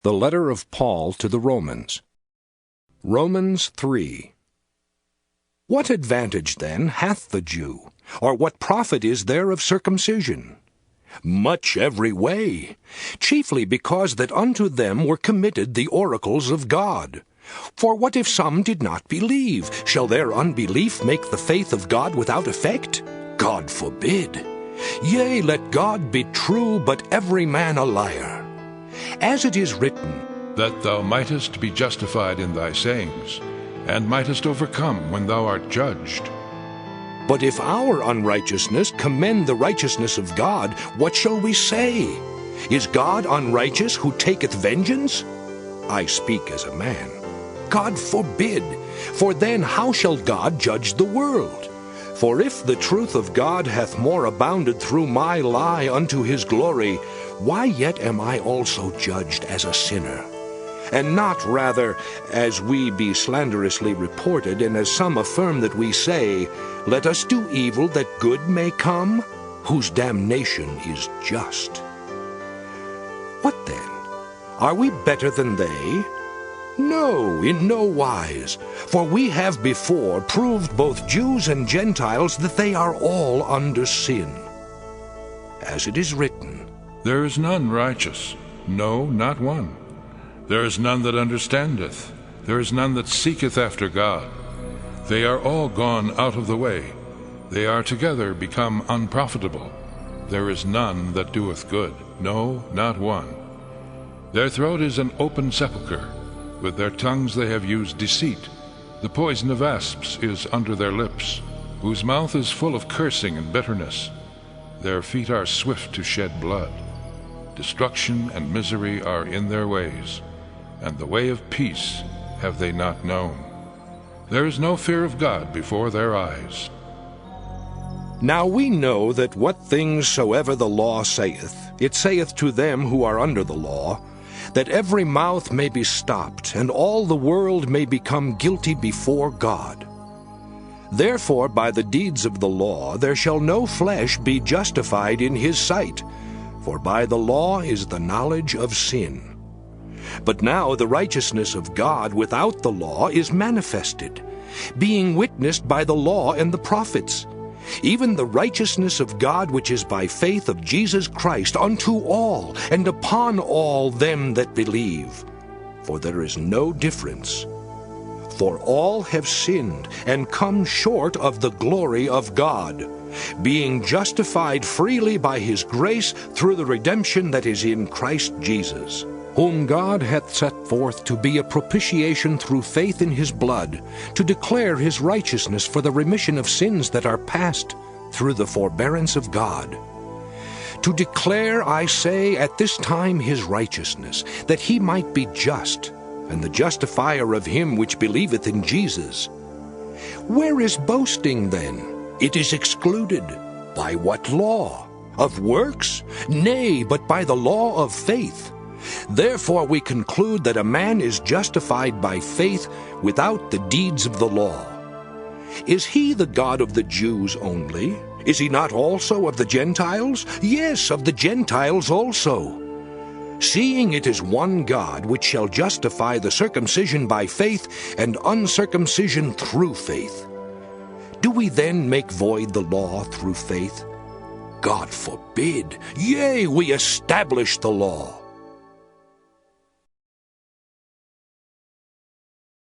The letter of Paul to the Romans. Romans 3. What advantage then hath the Jew? Or what profit is there of circumcision? Much every way, chiefly because that unto them were committed the oracles of God. For what if some did not believe? Shall their unbelief make the faith of God without effect? God forbid. Yea, let God be true, but every man a liar. As it is written, that thou mightest be justified in thy sayings, and mightest overcome when thou art judged. But if our unrighteousness commend the righteousness of God, what shall we say? Is God unrighteous who taketh vengeance? I speak as a man. God forbid. For then how shall God judge the world? For if the truth of God hath more abounded through my lie unto his glory, why yet am I also judged as a sinner? And not rather as we be slanderously reported, and as some affirm that we say, let us do evil that good may come, whose damnation is just. What then? Are we better than they? No, in no wise. For we have before proved both Jews and Gentiles that they are all under sin. As it is written, there is none righteous, no, not one. There is none that understandeth, there is none that seeketh after God. They are all gone out of the way, they are together become unprofitable. There is none that doeth good, no, not one. Their throat is an open sepulchre, with their tongues they have used deceit. The poison of asps is under their lips, whose mouth is full of cursing and bitterness. Their feet are swift to shed blood. Destruction and misery are in their ways, and the way of peace have they not known. There is no fear of God before their eyes. Now we know that what things soever the law saith, it saith to them who are under the law, that every mouth may be stopped, and all the world may become guilty before God. Therefore by the deeds of the law there shall no flesh be justified in his sight, for by the law is the knowledge of sin. But now the righteousness of God without the law is manifested, being witnessed by the law and the prophets, even the righteousness of God which is by faith of Jesus Christ unto all and upon all them that believe. For there is no difference. For all have sinned and come short of the glory of God, being justified freely by his grace through the redemption that is in Christ Jesus, whom God hath set forth to be a propitiation through faith in his blood, to declare his righteousness for the remission of sins that are past through the forbearance of God. To declare, I say, at this time his righteousness, that he might be just, and the justifier of him which believeth in Jesus. Where is boasting then? It is excluded. By what law? Of works? Nay, but by the law of faith. Therefore we conclude that a man is justified by faith without the deeds of the law. Is he the God of the Jews only? Is he not also of the Gentiles? Yes, of the Gentiles also. Seeing it is one God which shall justify the circumcision by faith and uncircumcision through faith. Do we then make void the law through faith? God forbid. Yea, we establish the law.